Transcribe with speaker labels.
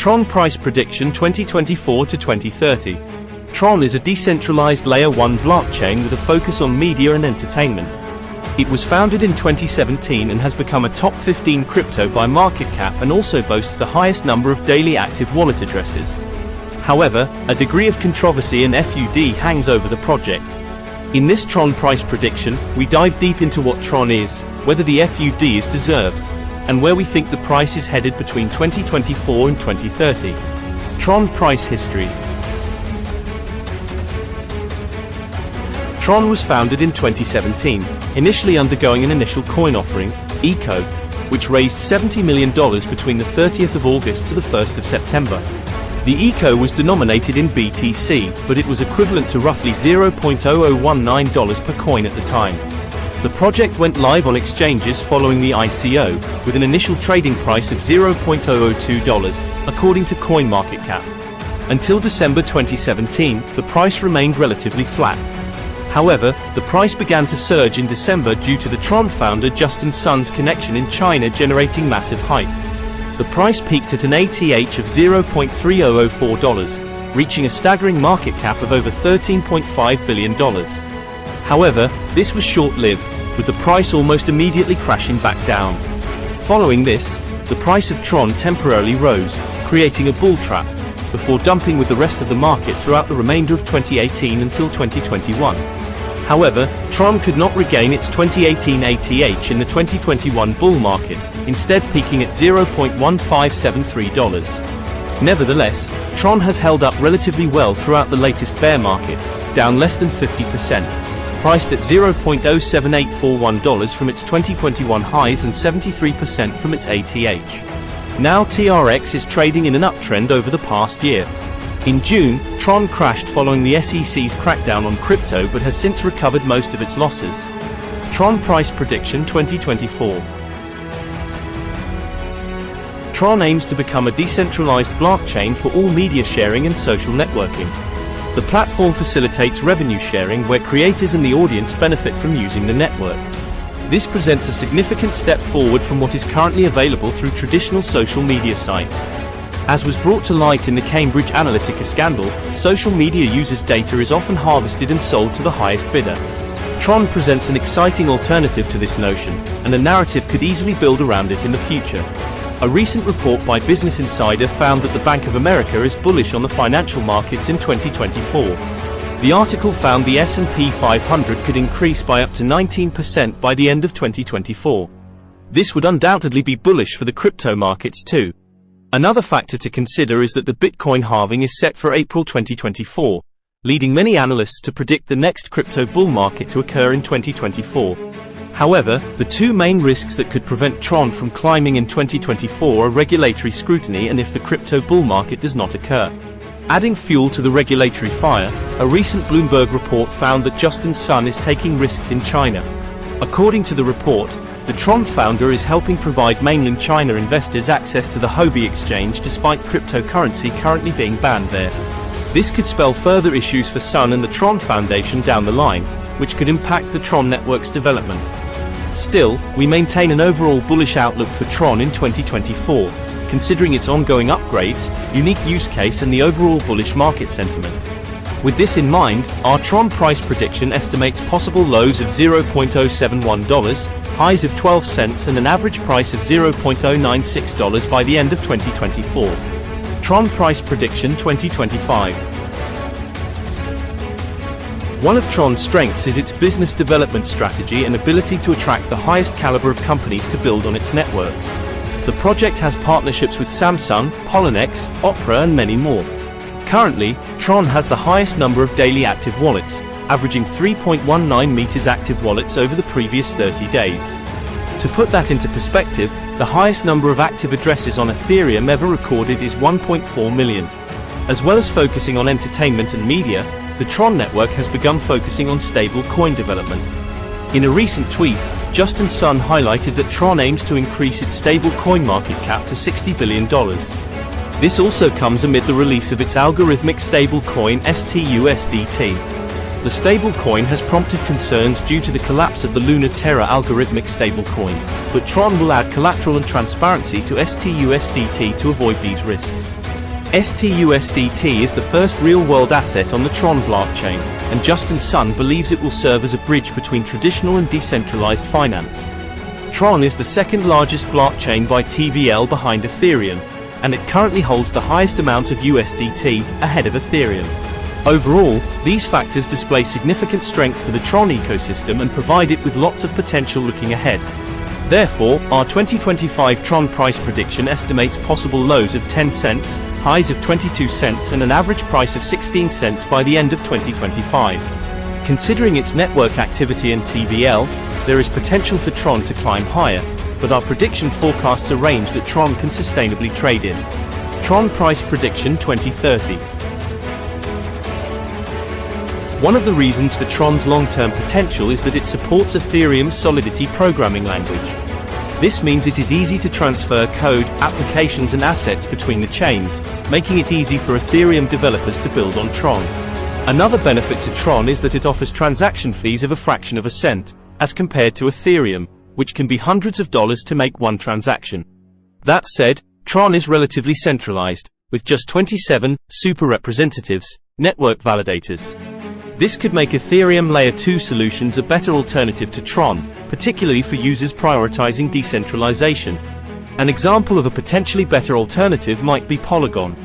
Speaker 1: Tron Price Prediction 2024 to 2030. Tron is a decentralized Layer 1 blockchain with a focus on media and entertainment. It was founded in 2017 and has become a top 15 crypto by market cap and also boasts the highest number of daily active wallet addresses. However, a degree of controversy and FUD hangs over the project. In this Tron Price Prediction, we dive deep into what Tron is, whether the FUD is deserved, and where we think the price is headed between 2024 and 2030. Tron Price History. Tron was founded in 2017, initially undergoing an initial coin offering, ECO, which raised $70 million between the 30th of August to the 1st of September. The ECO was denominated in BTC, but it was equivalent to roughly $0.0019 per coin at the time. The project went live on exchanges following the ICO, with an initial trading price of $0.002, according to CoinMarketCap. Until December 2017, the price remained relatively flat. However, the price began to surge in December due to the Tron founder Justin Sun's connection in China generating massive hype. The price peaked at an ATH of $0.3004, reaching a staggering market cap of over $13.5 billion. However, this was short-lived, with the price almost immediately crashing back down. Following this, the price of Tron temporarily rose, creating a bull trap, before dumping with the rest of the market throughout the remainder of 2018 until 2021. However, Tron could not regain its 2018 ATH in the 2021 bull market, instead peaking at $0.1573. Nevertheless, Tron has held up relatively well throughout the latest bear market, down less than 50%, priced at $0.07841 from its 2021 highs and 73% from its ATH. Now TRX is trading in an uptrend over the past year. In June, Tron crashed following the SEC's crackdown on crypto but has since recovered most of its losses. Tron Price Prediction 2024. Tron aims to become a decentralized blockchain for all media sharing and social networking. The platform facilitates revenue sharing where creators and the audience benefit from using the network. This presents a significant step forward from what is currently available through traditional social media sites. As was brought to light in the Cambridge Analytica scandal, social media users' data is often harvested and sold to the highest bidder. Tron presents an exciting alternative to this notion, and a narrative could easily build around it in the future. A recent report by Business Insider found that the Bank of America is bullish on the financial markets in 2024. The article found the S&P 500 could increase by up to 19% by the end of 2024. This would undoubtedly be bullish for the crypto markets too. Another factor to consider is that the Bitcoin halving is set for April 2024, leading many analysts to predict the next crypto bull market to occur in 2024. However, the two main risks that could prevent Tron from climbing in 2024 are regulatory scrutiny and if the crypto bull market does not occur. Adding fuel to the regulatory fire, a recent Bloomberg report found that Justin Sun is taking risks in China. According to the report, the Tron founder is helping provide mainland China investors access to the Huobi exchange despite cryptocurrency currently being banned there. This could spell further issues for Sun and the Tron Foundation down the line, which could impact the Tron network's development. Still, we maintain an overall bullish outlook for Tron in 2024, considering its ongoing upgrades, unique use case and the overall bullish market sentiment. With this in mind, our Tron price prediction estimates possible lows of $0.071, highs of 12 cents and an average price of $0.096 by the end of 2024. Tron Price Prediction 2025. One of Tron's strengths is its business development strategy and ability to attract the highest caliber of companies to build on its network. The project has partnerships with Samsung, Poloniex, Opera and many more. Currently, Tron has the highest number of daily active wallets, averaging 3.19 meters active wallets over the previous 30 days. To put that into perspective, the highest number of active addresses on Ethereum ever recorded is 1.4 million. As well as focusing on entertainment and media, the Tron network has begun focusing on stable coin development. In a recent tweet, Justin Sun highlighted that Tron aims to increase its stable coin market cap to $60 billion. This also comes amid the release of its algorithmic stablecoin STUSDT. The stablecoin has prompted concerns due to the collapse of the Luna Terra algorithmic stablecoin, but Tron will add collateral and transparency to STUSDT to avoid these risks. STUSDT is the first real-world asset on the Tron blockchain, and Justin Sun believes it will serve as a bridge between traditional and decentralized finance. Tron is the second largest blockchain by TVL behind Ethereum, and it currently holds the highest amount of USDT, ahead of Ethereum. Overall, these factors display significant strength for the Tron ecosystem and provide it with lots of potential looking ahead. Therefore, our 2025 Tron price prediction estimates possible lows of 10 cents, highs of 22 cents and an average price of 16 cents by the end of 2025. Considering its network activity and TVL, there is potential for Tron to climb higher, but our prediction forecasts a range that Tron can sustainably trade in. Tron price prediction 2030. One of the reasons for Tron's long-term potential is that it supports Ethereum's Solidity programming language. This means it is easy to transfer code, applications and assets between the chains, making it easy for Ethereum developers to build on Tron. Another benefit to Tron is that it offers transaction fees of a fraction of a cent, as compared to Ethereum, which can be hundreds of dollars to make one transaction. That said, Tron is relatively centralized, with just 27 super representatives, network validators. This could make Ethereum Layer 2 solutions a better alternative to Tron, particularly for users prioritizing decentralization. An example of a potentially better alternative might be Polygon.